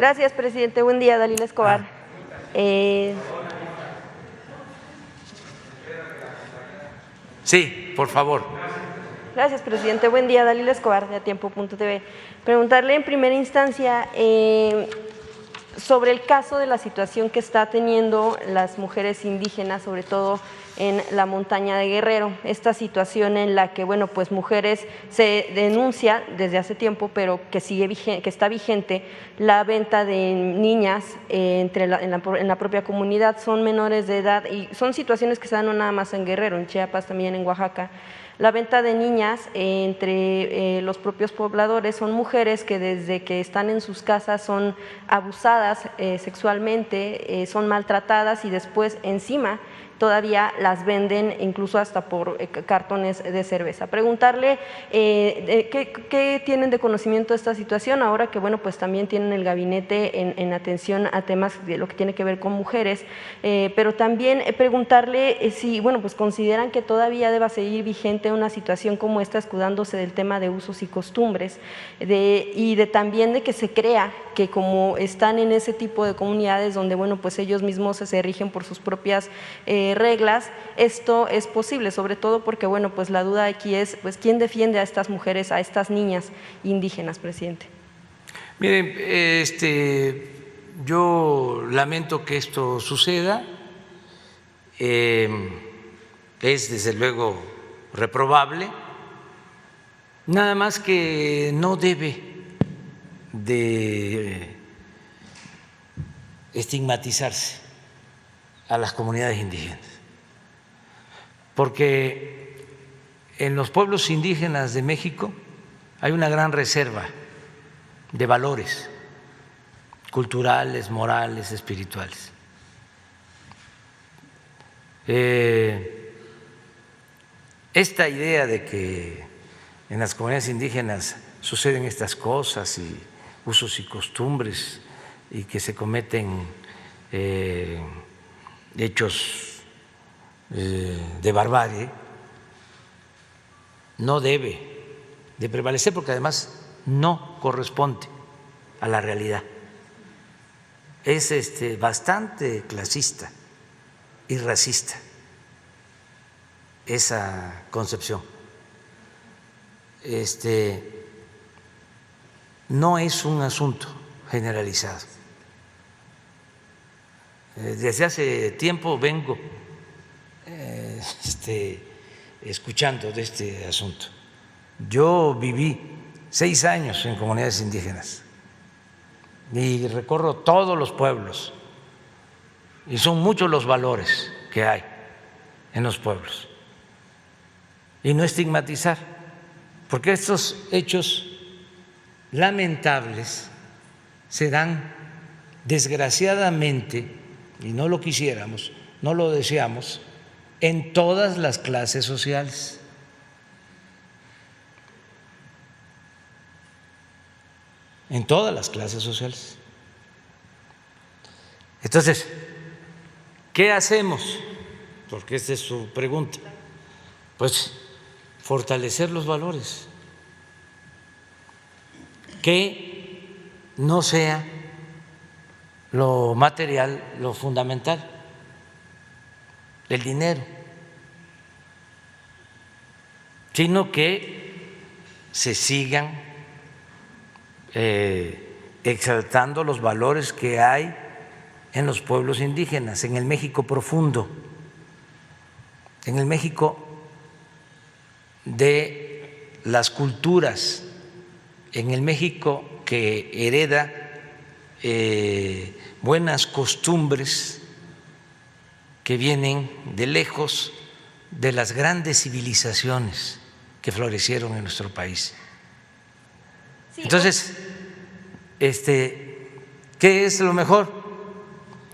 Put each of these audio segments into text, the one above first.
Gracias, presidente. Buen día, Dalila Escobar. Sí, por favor. Gracias, presidente. Buen día, Dalila Escobar, de Atiempo.tv. Preguntarle en primera instancia sobre el caso de la situación que está teniendo las mujeres indígenas, sobre todo en la montaña de Guerrero, esta situación en la que, bueno, pues mujeres se denuncia desde hace tiempo, pero que sigue vigente, que está vigente la venta de niñas en la propia comunidad, son menores de edad y son situaciones que se dan no nada más en Guerrero, en Chiapas, también en Oaxaca. La venta de niñas entre los propios pobladores, son mujeres que desde que están en sus casas son abusadas sexualmente, son maltratadas y después encima todavía las venden incluso hasta por cartones de cerveza. Preguntarle ¿qué tienen de conocimiento de esta situación ahora que, bueno, pues también tienen el gabinete en atención a temas de lo que tiene que ver con mujeres, pero también preguntarle si, bueno, pues consideran que todavía deba seguir vigente una situación como esta, escudándose del tema de usos y costumbres también de que se crea que como están en ese tipo de comunidades donde, bueno, pues ellos mismos se rigen por sus propias reglas, esto es posible, sobre todo porque, bueno, pues la duda aquí es, pues, ¿quién defiende a estas mujeres, a estas niñas indígenas, presidente? Miren, yo lamento que esto suceda, es desde luego reprobable, nada más que no debe de estigmatizarse a las comunidades indígenas, porque en los pueblos indígenas de México hay una gran reserva de valores culturales, morales, espirituales. Esta idea de que en las comunidades indígenas suceden estas cosas y usos y costumbres y que se cometen hechos de barbarie, no debe de prevalecer porque además no corresponde a la realidad. Es bastante clasista y racista esa concepción. No es un asunto generalizado. Desde hace tiempo vengo escuchando de este asunto. Yo viví 6 años en comunidades indígenas y recorro todos los pueblos y son muchos los valores que hay en los pueblos. Y no estigmatizar, porque estos hechos lamentables se dan desgraciadamente, y no lo quisiéramos, no lo deseamos, en todas las clases sociales. En todas las clases sociales. Entonces, ¿qué hacemos? Porque esta es su pregunta. Pues fortalecer los valores, que no sea lo material lo fundamental, el dinero, sino que se sigan exaltando los valores que hay en los pueblos indígenas, en el México profundo, en el México de las culturas, en el México que hereda buenas costumbres que vienen de lejos de las grandes civilizaciones que florecieron en nuestro país. Entonces, ¿qué es lo mejor?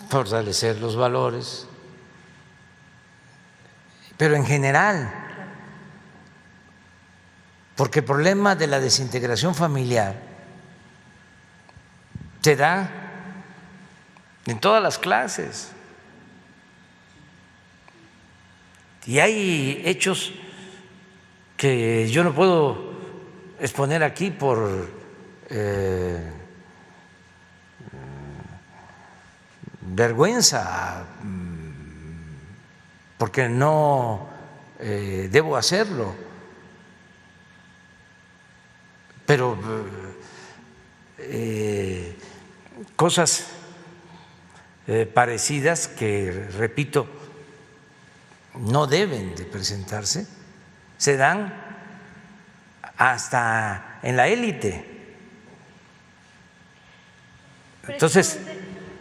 Fortalecer los valores, pero en general, porque el problema de la desintegración familiar se da en todas las clases y hay hechos que yo no puedo exponer aquí por vergüenza, porque no debo hacerlo, pero cosas parecidas que, repito, no deben de presentarse, se dan hasta en la élite. Entonces,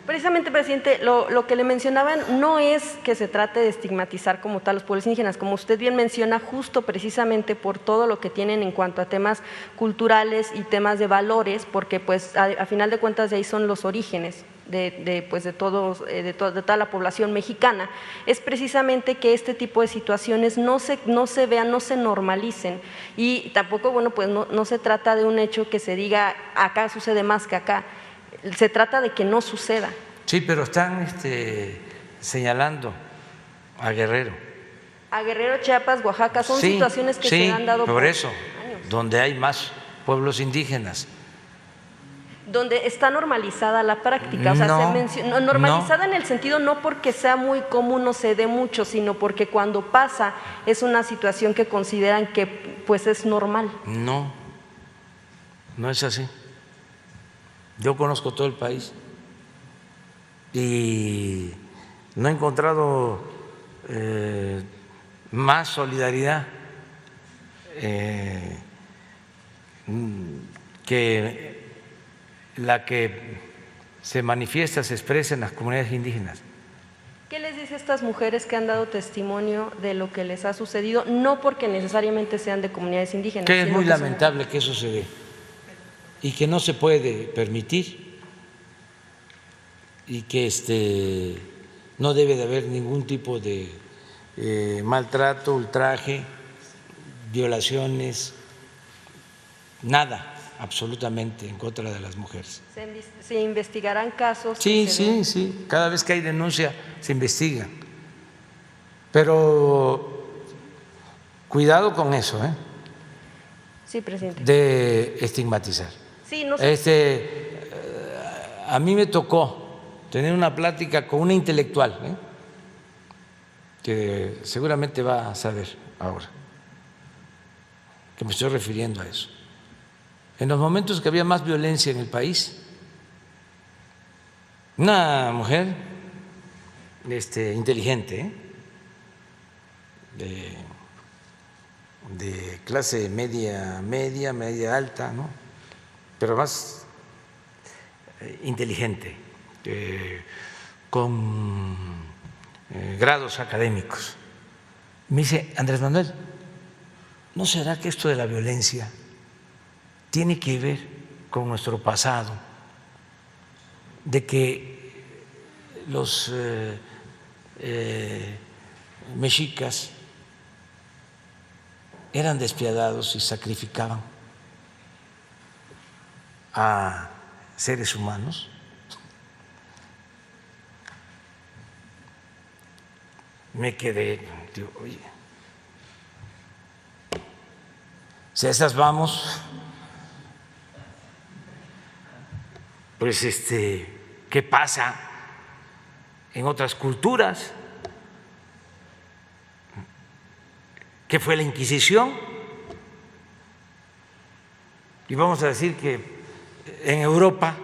precisamente, presidente, lo que le mencionaban no es que se trate de estigmatizar como tal los pueblos indígenas, como usted bien menciona, justo precisamente por todo lo que tienen en cuanto a temas culturales y temas de valores, porque pues a final de cuentas de ahí son los orígenes de toda la población mexicana, es precisamente que este tipo de situaciones no se vean, no se normalicen, y tampoco, bueno, pues no se trata de un hecho que se diga acá sucede más que acá. Se trata de que no suceda. Sí, pero están señalando a Guerrero. A Guerrero, Chiapas, Oaxaca, son sí, situaciones que se han dado por eso, años. Donde hay más pueblos indígenas. Donde está normalizada la práctica, o sea, normalizada en el sentido no porque sea muy común o se dé mucho, sino porque cuando pasa es una situación que consideran que pues es normal. No, no es así. Yo conozco todo el país y no he encontrado más solidaridad que la que se manifiesta, se expresa en las comunidades indígenas. ¿Qué les dice a estas mujeres que han dado testimonio de lo que les ha sucedido? No porque necesariamente sean de comunidades indígenas. Que es muy lamentable que eso se dé y que no se puede permitir y que no debe de haber ningún tipo de maltrato, ultraje, violaciones, nada absolutamente en contra de las mujeres. ¿Se investigarán casos? Sí, cada vez que hay denuncia se investiga, pero cuidado con eso, Sí, presidente. de estigmatizar. Sí, no sé. A mí me tocó tener una plática con una intelectual, que seguramente va a saber ahora que me estoy refiriendo a eso. En los momentos que había más violencia en el país, una mujer inteligente, de clase media alta, ¿no? Pero más inteligente, con grados académicos. Me dice: Andrés Manuel, ¿no será que esto de la violencia tiene que ver con nuestro pasado, de que los mexicas eran despiadados y sacrificaban a seres humanos? Me quedé, digo, oye, si a esas vamos, pues ¿qué pasa en otras culturas? ¿Qué fue la Inquisición? Y vamos a decir que en Europa,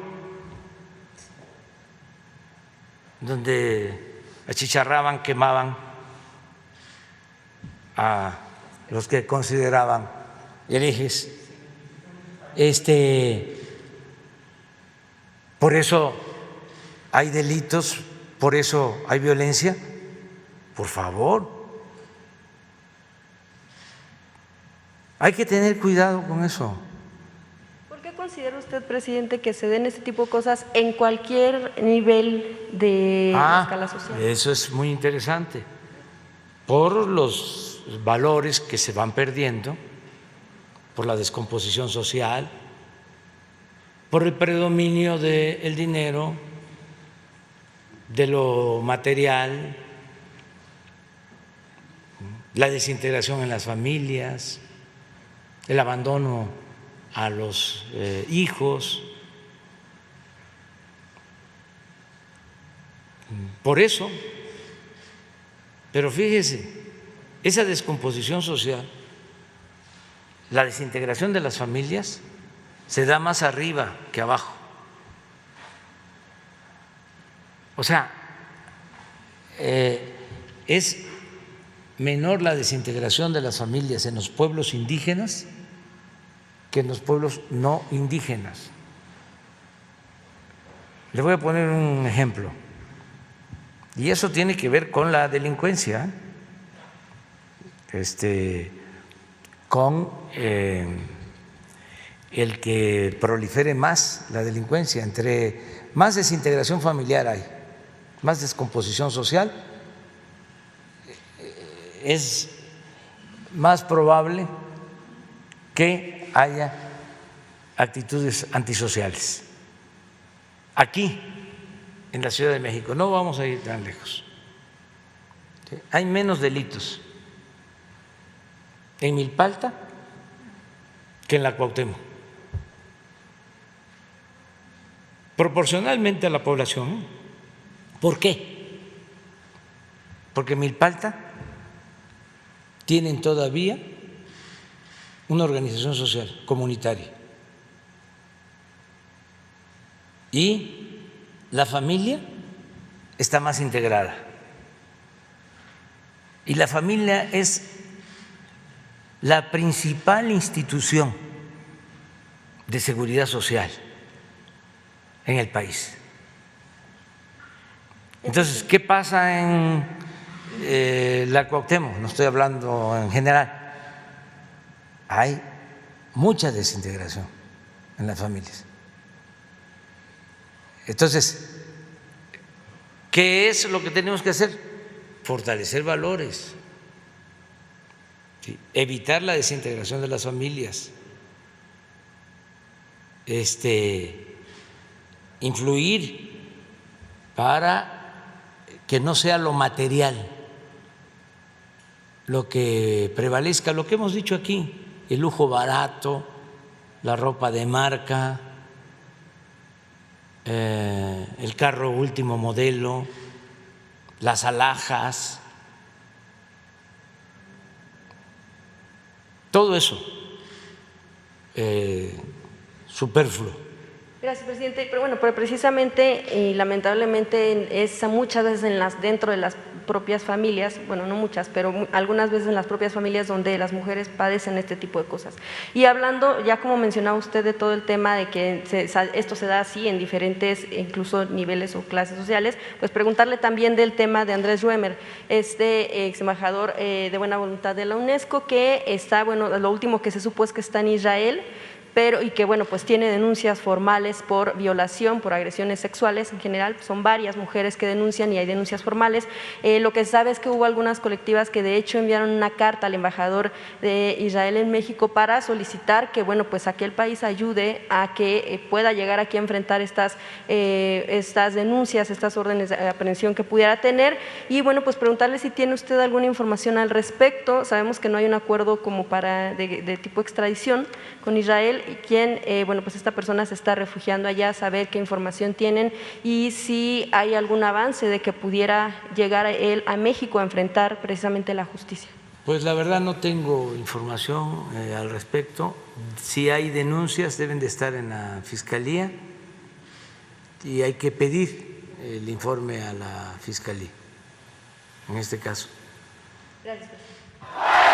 donde achicharraban, quemaban a los que consideraban herejes, por eso hay delitos, por eso hay violencia. Por favor, hay que tener cuidado con eso. ¿Por qué considera usted, presidente, que se den este tipo de cosas en cualquier nivel de la escala social? Eso es muy interesante, por los valores que se van perdiendo, por la descomposición social, por el predominio del dinero, de lo material, la desintegración en las familias, el abandono a los hijos, por eso, pero fíjese, esa descomposición social, la desintegración de las familias, se da más arriba que abajo. O sea, es menor la desintegración de las familias en los pueblos indígenas que en los pueblos no indígenas. Le voy a poner un ejemplo, y eso tiene que ver con la delincuencia, con el que prolifere más la delincuencia. Entre más desintegración familiar hay, más descomposición social, es más probable que haya actitudes antisociales. Aquí, en la Ciudad de México, no vamos a ir tan lejos, hay menos delitos en Milpalta que en la Cuauhtémoc, proporcionalmente a la población. ¿Por qué? Porque en Milpalta tienen todavía una organización social comunitaria y la familia está más integrada, y la familia es la principal institución de seguridad social en el país. Entonces, ¿qué pasa en la Cuauhtémoc? No estoy hablando en general. Hay mucha desintegración en las familias. Entonces, ¿qué es lo que tenemos que hacer? Fortalecer valores, ¿sí? Evitar la desintegración de las familias, influir para que no sea lo material lo que prevalezca, lo que hemos dicho aquí, el lujo barato, la ropa de marca, el carro último modelo, las alhajas, todo eso superfluo. Gracias, presidente. Pero bueno, pero precisamente y lamentablemente es muchas veces dentro de las propias familias, bueno, no muchas, pero algunas veces en las propias familias donde las mujeres padecen este tipo de cosas. Y hablando, ya como mencionaba usted, de todo el tema de que esto se da así en diferentes incluso niveles o clases sociales, pues preguntarle también del tema de Andrés Ruemer, ex embajador de buena voluntad de la UNESCO, que está, bueno, lo último que se supo es que está en Israel, y que bueno, pues tiene denuncias formales por violación, por agresiones sexuales en general. Son varias mujeres que denuncian y hay denuncias formales. Lo que se sabe es que hubo algunas colectivas que de hecho enviaron una carta al embajador de Israel en México para solicitar que bueno, pues aquel país ayude a que pueda llegar aquí a enfrentar estas denuncias, estas órdenes de aprehensión que pudiera tener. Y bueno, pues preguntarle si tiene usted alguna información al respecto. Sabemos que no hay un acuerdo como de tipo extradición con Israel, y quién, bueno, pues esta persona se está refugiando allá, saber qué información tienen y si hay algún avance de que pudiera llegar él a México a enfrentar precisamente la justicia. Pues la verdad no tengo información al respecto. Si hay denuncias deben de estar en la Fiscalía y hay que pedir el informe a la Fiscalía, en este caso. Gracias, presidente.